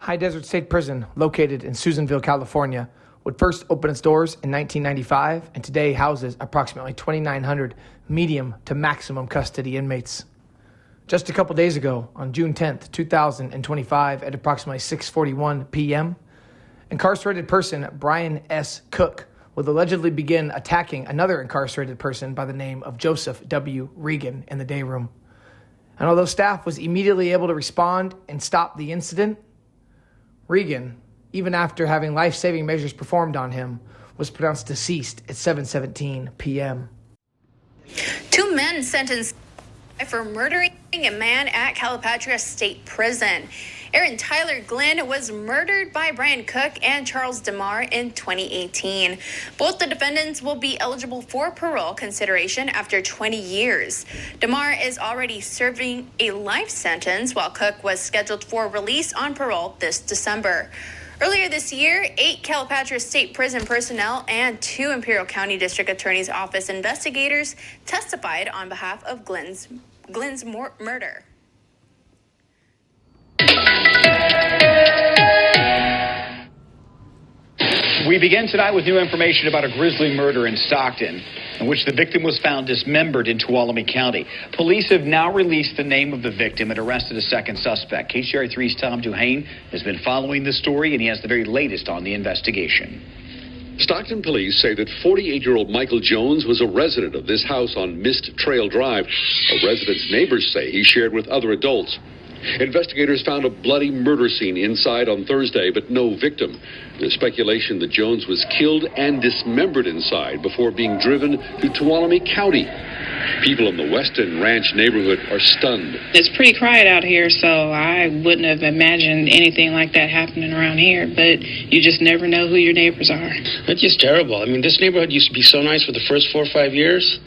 High Desert State Prison, located in Susanville, California, would first open its doors in 1995 and today houses approximately 2,900 medium to maximum custody inmates. Just a couple days ago, on June 10th, 2025, at approximately 6:41 p.m., incarcerated person Bryan S. Cook would allegedly begin attacking another incarcerated person by the name of Joseph W. Reagan in the day room. And although staff was immediately able to respond and stop the incident, Reagan, even after having life-saving measures performed on him, was pronounced deceased at 7:17 p.m. Two men sentenced for murdering a man at Calipatria State Prison. Aaron Tyler Glenn was murdered by Brian Cook and Charles DeMar in 2018. Both the defendants will be eligible for parole consideration after 20 years. DeMar is already serving a life sentence, while Cook was scheduled for release on parole this December. Earlier this year, 8 Calipatria State Prison personnel and 2 Imperial County District Attorney's Office investigators testified on behalf of Glenn's murder. We begin tonight with new information about a grisly murder in Stockton, in which the victim was found dismembered in Tuolumne County. Police have now released the name of the victim and arrested a second suspect. KCRA 3's Tom Duhane has been following the story, and he has the very latest on the investigation. Stockton police say that 48-year-old Michael Jones was a resident of this house on Mist Trail Drive. A resident's neighbors say he shared with other adults. Investigators found a bloody murder scene inside on Thursday, but no victim. There's speculation that Jones was killed and dismembered inside before being driven to Tuolumne County. People in the Weston Ranch neighborhood are stunned. It's pretty quiet out here, so I wouldn't have imagined anything like that happening around here, but you just never know who your neighbors are. It's just terrible. I mean, this neighborhood used to be so nice for the first 4 or 5 years,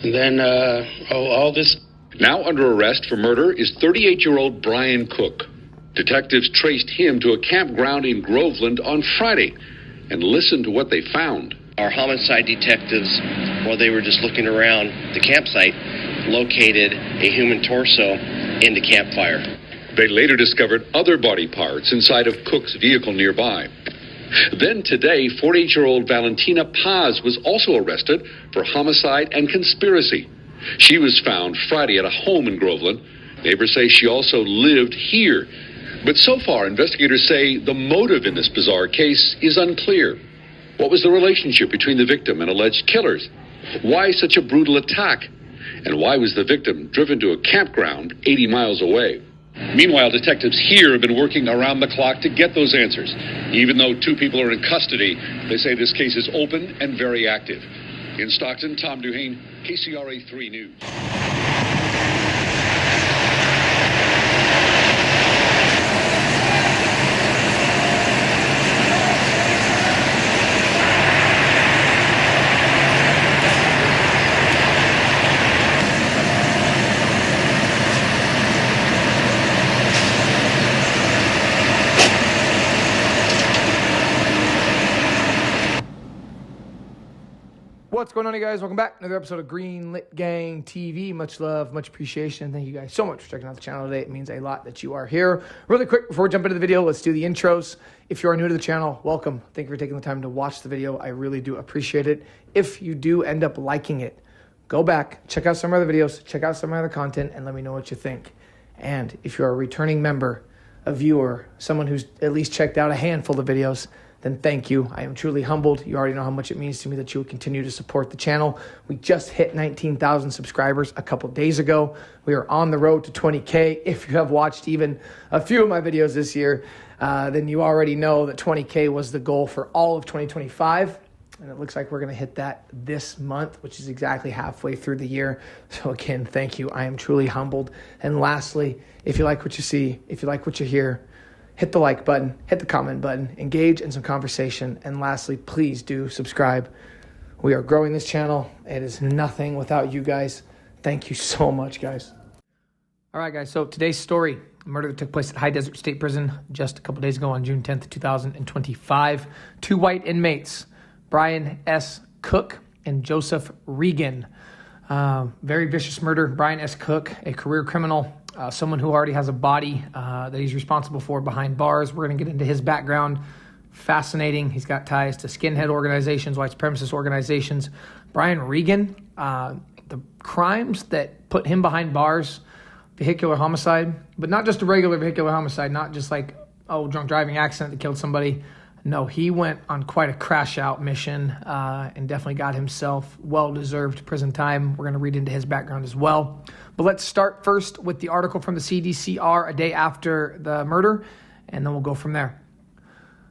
and then all this. Now under arrest for murder is 38-year-old Brian Cook. Detectives traced him to a campground in Groveland on Friday and listened to what they found. Our homicide detectives, while they were just looking around the campsite, located a human torso in the campfire. They later discovered other body parts inside of Cook's vehicle nearby. Then today, 48-year-old Valentina Paz was also arrested for homicide and conspiracy. She was found Friday at a home in Groveland. Neighbors say she also lived here. But so far, investigators say the motive in this bizarre case is unclear. What was the relationship between the victim and alleged killers? Why such a brutal attack? And why was the victim driven to a campground 80 miles away? Meanwhile, detectives here have been working around the clock to get those answers. Even though 2 people are in custody, they say this case is open and very active. In Stockton, Tom Duhane, KCRA 3 News. What's going on, you guys? Welcome back. Another episode of Green Lit Gang TV. Much love, much appreciation. Thank you guys so much for checking out the channel today. It means a lot that you are here. Really quick, before we jump into the video, let's do the intros. If you are new to the channel, welcome. Thank you for taking the time to watch the video. I really do appreciate it. If you do end up liking it, go back, check out some other videos, check out some other content, and let me know what you think. And if you're a returning member, a viewer, someone who's at least checked out a handful of videos, then thank you. I am truly humbled. You already know how much it means to me that you would continue to support the channel. We just hit 19,000 subscribers a couple days ago. We are on the road to 20K. If you have watched even a few of my videos this year, then you already know that 20K was the goal for all of 2025. And it looks like we're going to hit that this month, which is exactly halfway through the year. So again, thank you. I am truly humbled. And lastly, if you like what you see, if you like what you hear, hit the like button, hit the comment button, engage in some conversation, and lastly, please do subscribe. We are growing this channel. It is nothing without you guys. Thank you so much, guys. All right, guys, so today's story, a murder that took place at High Desert State Prison just a couple days ago on June 10th, 2025. 2 white inmates, Bryan S. Cook and Joseph Reagan. Very vicious murder. Bryan S. Cook, a career criminal, someone who already has a body that he's responsible for behind bars. We're going to get into his background. Fascinating. He's got ties to skinhead organizations, white supremacist organizations. Brian Reagan, the crimes that put him behind bars, vehicular homicide, but not just a regular vehicular homicide, not just like, drunk driving accident that killed somebody. No, he went on quite a crash out mission and definitely got himself well-deserved prison time. We're going to read into his background as well. But let's start first with the article from the CDCR a day after the murder, and then we'll go from there.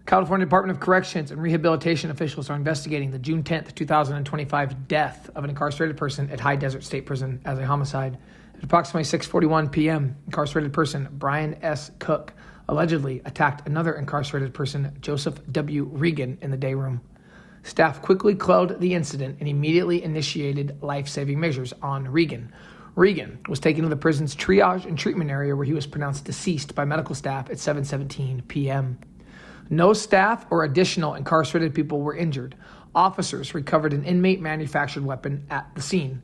California Department of Corrections and Rehabilitation officials are investigating the June 10th, 2025 death of an incarcerated person at High Desert State Prison as a homicide. At approximately 6:41 p.m., incarcerated person Bryan S. Cook allegedly attacked another incarcerated person, Joseph W. Reagan, in the day room. Staff quickly quelled the incident and immediately initiated life-saving measures on Reagan. Reagan was taken to the prison's triage and treatment area where he was pronounced deceased by medical staff at 7:17 p.m. No staff or additional incarcerated people were injured. Officers recovered an inmate-manufactured weapon at the scene.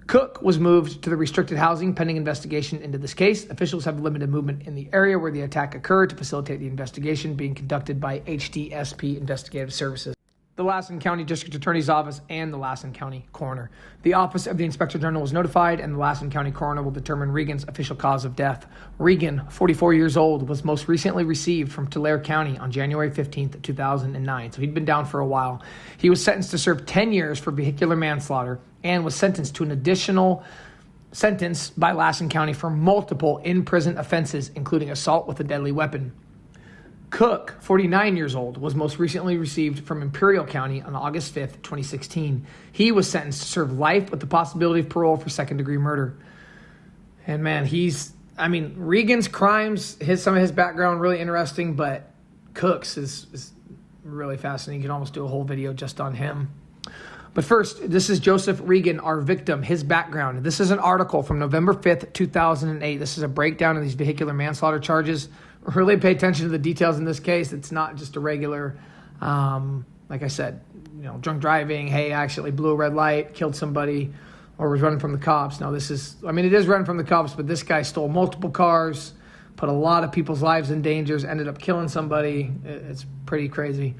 Cook was moved to the restricted housing pending investigation into this case. Officials have limited movement in the area where the attack occurred to facilitate the investigation being conducted by HDSP Investigative Services, the Lassen County District Attorney's Office, and the Lassen County Coroner. The Office of the Inspector General was notified, and the Lassen County Coroner will determine Reagan's official cause of death. Reagan, 44 years old, was most recently received from Tulare County on January 15th, 2009, so he'd been down for a while. He was sentenced to serve 10 years for vehicular manslaughter and was sentenced to an additional sentence by Lassen County for multiple in-prison offenses, including assault with a deadly weapon. Cook, 49 years old, was most recently received from Imperial County on August 5th, 2016. He was sentenced to serve life with the possibility of parole for second-degree murder. And man, Reagan's crimes, some of his background, really interesting, but Cook's is really fascinating. You can almost do a whole video just on him. But first, this is Joseph Reagan, our victim, his background. This is an article from November 5th, 2008. This is a breakdown of these vehicular manslaughter charges. Really pay attention to the details in this case. It's not just a regular, like I said, drunk driving. Hey, I accidentally blew a red light, killed somebody, or was running from the cops. No, it is running from the cops, but this guy stole multiple cars, put a lot of people's lives in danger, ended up killing somebody. It's pretty crazy.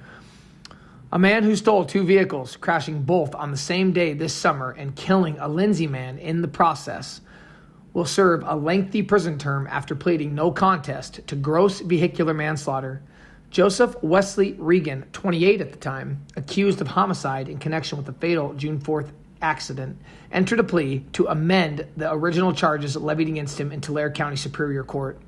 A man who stole 2 vehicles, crashing both on the same day this summer and killing a Lindsay man in the process, will serve a lengthy prison term after pleading no contest to gross vehicular manslaughter. Joseph Wesley Reagan, 28 at the time, accused of homicide in connection with the fatal June 4th accident, entered a plea to amend the original charges levied against him in Tulare County Superior Court.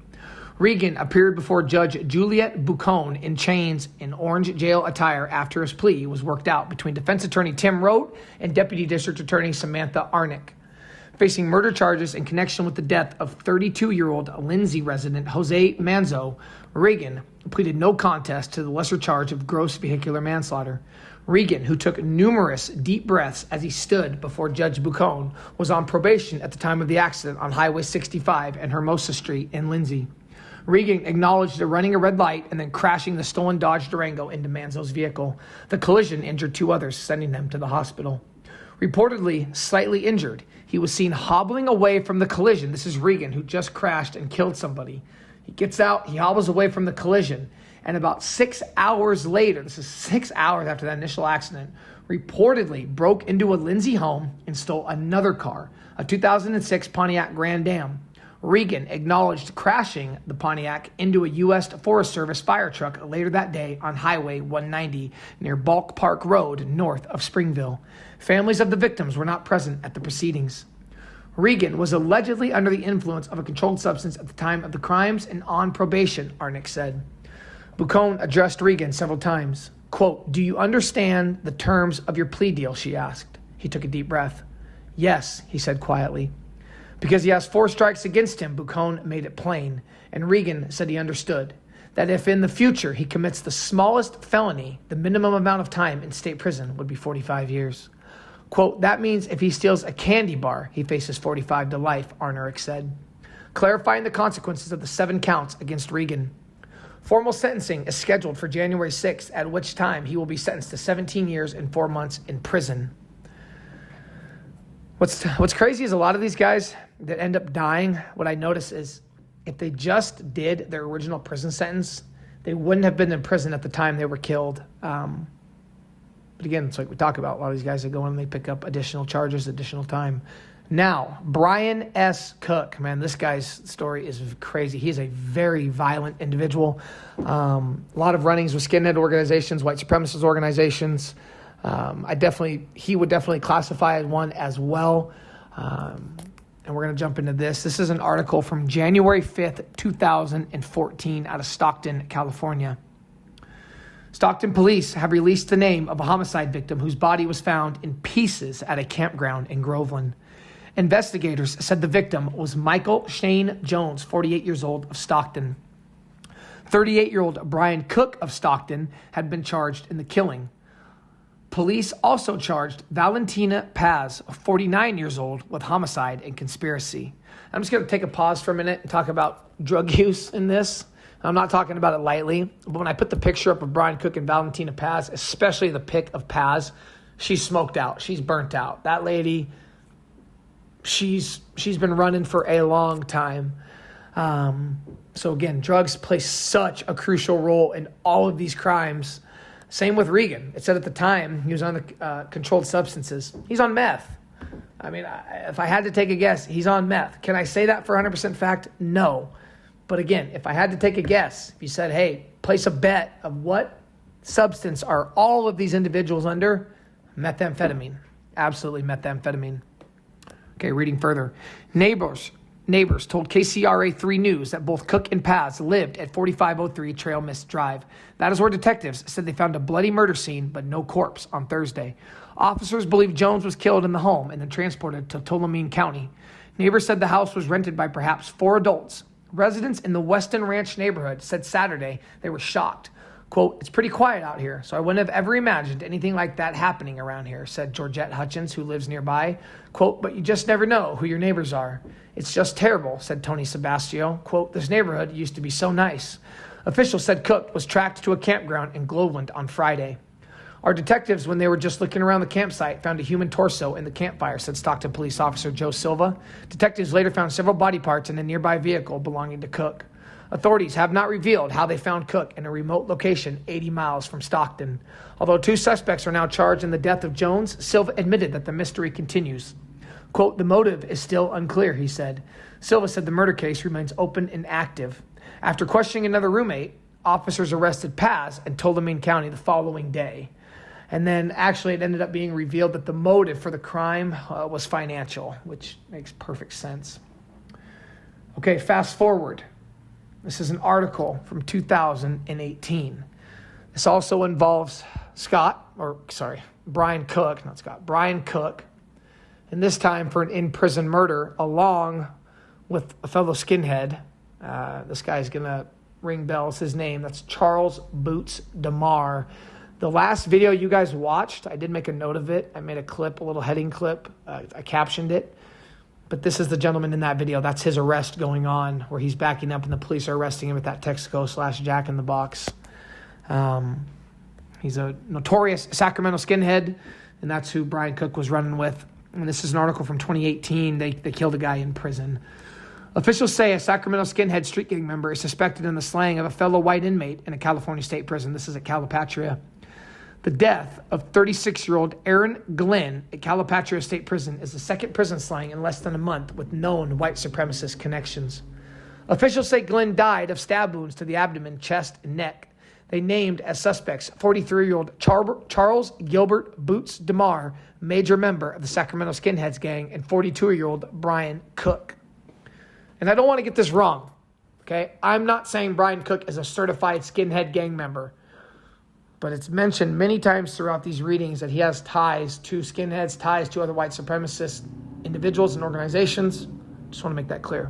Reagan appeared before Judge Juliette Bucone in chains in orange jail attire after his plea was worked out between defense attorney Tim Rote and Deputy District Attorney Samantha Arnick. Facing murder charges in connection with the death of 32-year-old Lindsay resident Jose Manzo, Reagan pleaded no contest to the lesser charge of gross vehicular manslaughter. Reagan, who took numerous deep breaths as he stood before Judge Bucone, was on probation at the time of the accident on Highway 65 and Hermosa Street in Lindsay. Reagan acknowledged running a red light and then crashing the stolen Dodge Durango into Manzo's vehicle. The collision injured 2 others, sending them to the hospital. Reportedly slightly injured, he was seen hobbling away from the collision. This is Reagan, who just crashed and killed somebody. He gets out, he hobbles away from the collision, and about 6 hours later, this is 6 hours after that initial accident, reportedly broke into a Lindsay home and stole another car, a 2006 Pontiac Grand Am. Reagan acknowledged crashing the Pontiac into a U.S. Forest Service fire truck later that day on Highway 190 near Balk Park Road, north of Springville. Families of the victims were not present at the proceedings. Reagan was allegedly under the influence of a controlled substance at the time of the crimes and on probation, Arnick said. Bucone addressed Reagan several times. Quote, "Do you understand the terms of your plea deal?" she asked. He took a deep breath. "Yes," he said quietly. Because he has 4 strikes against him, Bucone made it plain, and Reagan said he understood that if in the future he commits the smallest felony, the minimum amount of time in state prison would be 45 years. Quote, "That means if he steals a candy bar, he faces 45 to life," Arnick said, clarifying the consequences of the 7 counts against Reagan. Formal sentencing is scheduled for January 6th, at which time he will be sentenced to 17 years and 4 months in prison. What's crazy is a lot of these guys that end up dying, what I notice is if they just did their original prison sentence, they wouldn't have been in prison at the time they were killed. But again, it's like we talk about, a lot of these guys that go in and they pick up additional charges, additional time. Now, Bryan S. Cook, man, this guy's story is crazy. He's a very violent individual. A lot of run-ins with skinhead organizations, white supremacist organizations. He would definitely classify as one as well. And we're going to jump into this. This is an article from January 5th, 2014 out of Stockton, California. Stockton police have released the name of a homicide victim whose body was found in pieces at a campground in Groveland. Investigators said the victim was Michael Shane Jones, 48 years old, of Stockton. 38-year-old Bryan Cook of Stockton had been charged in the killing. Police also charged Valentina Paz, 49 years old, with homicide and conspiracy. I'm just going to take a pause for a minute and talk about drug use in this. I'm not talking about it lightly, but when I put the picture up of Bryan Cook and Valentina Paz, especially the pic of Paz, she's smoked out. She's burnt out. That lady, she's been running for a long time. So again, drugs play such a crucial role in all of these crimes. Same with Reagan. It said at the time he was on the controlled substances. He's on meth. I mean, if I had to take a guess, he's on meth. Can I say that for 100% fact? No. But again, if I had to take a guess, if you said, hey, place a bet of what substance are all of these individuals under, methamphetamine. Absolutely methamphetamine. Okay, reading further. Neighbors told KCRA 3 News that both Cook and Paz lived at 4503 Trail Mist Drive. That is where detectives said they found a bloody murder scene, but no corpse on Thursday. Officers believe Jones was killed in the home and then transported to Tuolumne County. Neighbors said the house was rented by perhaps 4 adults. Residents in the Weston Ranch neighborhood said Saturday they were shocked. Quote, "It's pretty quiet out here, so I wouldn't have ever imagined anything like that happening around here," said Georgette Hutchins, who lives nearby. Quote, "But you just never know who your neighbors are. It's just terrible," said Tony Sebastio. Quote, "This neighborhood used to be so nice." Officials said Cook was tracked to a campground in Groveland on Friday. Our detectives, when they were just looking around the campsite, found a human torso in the campfire, said Stockton Police Officer Joe Silva. Detectives later found several body parts in a nearby vehicle belonging to Cook. Authorities have not revealed how they found Cook in a remote location 80 miles from Stockton. Although 2 suspects are now charged in the death of Jones, Silva admitted that the mystery continues. Quote, "The motive is still unclear," he said. Silva said the murder case remains open and active. After questioning another roommate, officers arrested Paz in Tuolumne County the following day. And then actually it ended up being revealed that the motive for the crime was financial, which makes perfect sense. Okay, fast forward. This is an article from 2018. This also involves Bryan Cook, and this time for an in-prison murder along with a fellow skinhead. This guy's going to ring bells. His name, that's Charles Boots DeMar. The last video you guys watched, I did make a note of it. I made a clip, a little heading clip. I captioned it. But this is the gentleman in that video. That's his arrest going on, where he's backing up and the police are arresting him with that Texaco/Jack in the Box. He's a notorious Sacramento skinhead, and that's who Bryan Cook was running with. And this is an article from 2018. They killed a guy in prison. Officials say a Sacramento skinhead street gang member is suspected in the slaying of a fellow white inmate in a California state prison. This is at Calipatria. The death of 36-year-old Aaron Glenn at Calipatria State Prison is the second prison slaying in less than a month with known white supremacist connections. Officials say Glenn died of stab wounds to the abdomen, chest, and neck. They named as suspects 43-year-old Charles Gilbert Boots DeMar, major member of the Sacramento Skinheads gang, and 42-year-old Bryan Cook. And I don't want to get this wrong, okay? I'm not saying Bryan Cook is a certified skinhead gang member. But it's mentioned many times throughout these readings that he has ties to skinheads, ties to other white supremacist individuals and organizations. Just want to make that clear.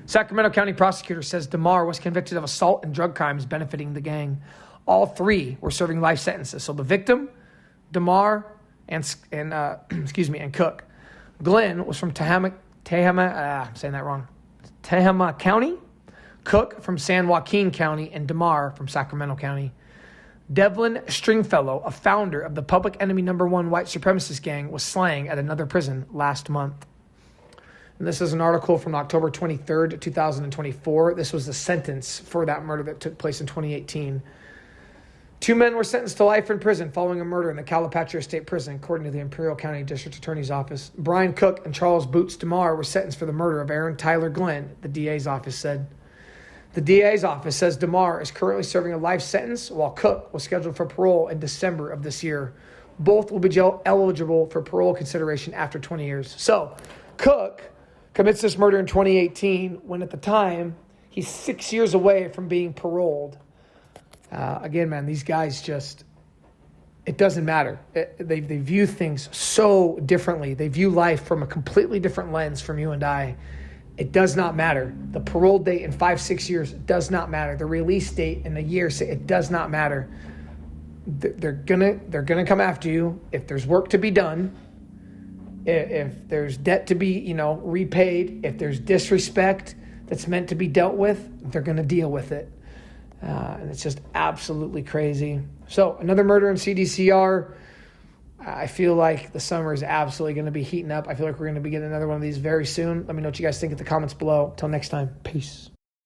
Sacramento County prosecutor says DeMar was convicted of assault and drug crimes benefiting the gang. All 3 were serving life sentences. So the victim, DeMar, and Cook. Glenn was from Tehama County. Cook from San Joaquin County, and DeMar from Sacramento County. Devlin Stringfellow, a founder of the Public Enemy #1 white supremacist gang, was slain at another prison last month. And this is an article from October 23rd, 2024. This was the sentence for that murder that took place in 2018. 2 men were sentenced to life in prison following a murder in the Calipatria State Prison, according to the Imperial County District Attorney's Office. Brian Cook and Charles Boots DeMar were sentenced for the murder of Aaron Tyler Glenn, the DA's office said. The DA's office says DeMar is currently serving a life sentence, while Cook was scheduled for parole in December of this year. Both will be eligible for parole consideration after 20 years. So, Cook commits this murder in 2018, when at the time, he's 6 years away from being paroled. Again, man, these guys just, it doesn't matter. They view things so differently. They view life from a completely different lens from you and I. It does not matter. The parole date in 5-6 years does not matter. The release date in a year, it does not matter. They're gonna come after you if there's work to be done, if there's debt to be repaid, if there's disrespect that's meant to be dealt with. They're gonna deal with it, and it's just absolutely crazy. So another murder in CDCR. I feel like the summer is absolutely going to be heating up. I feel like we're going to be getting another one of these very soon. Let me know what you guys think in the comments below. Until next time, peace.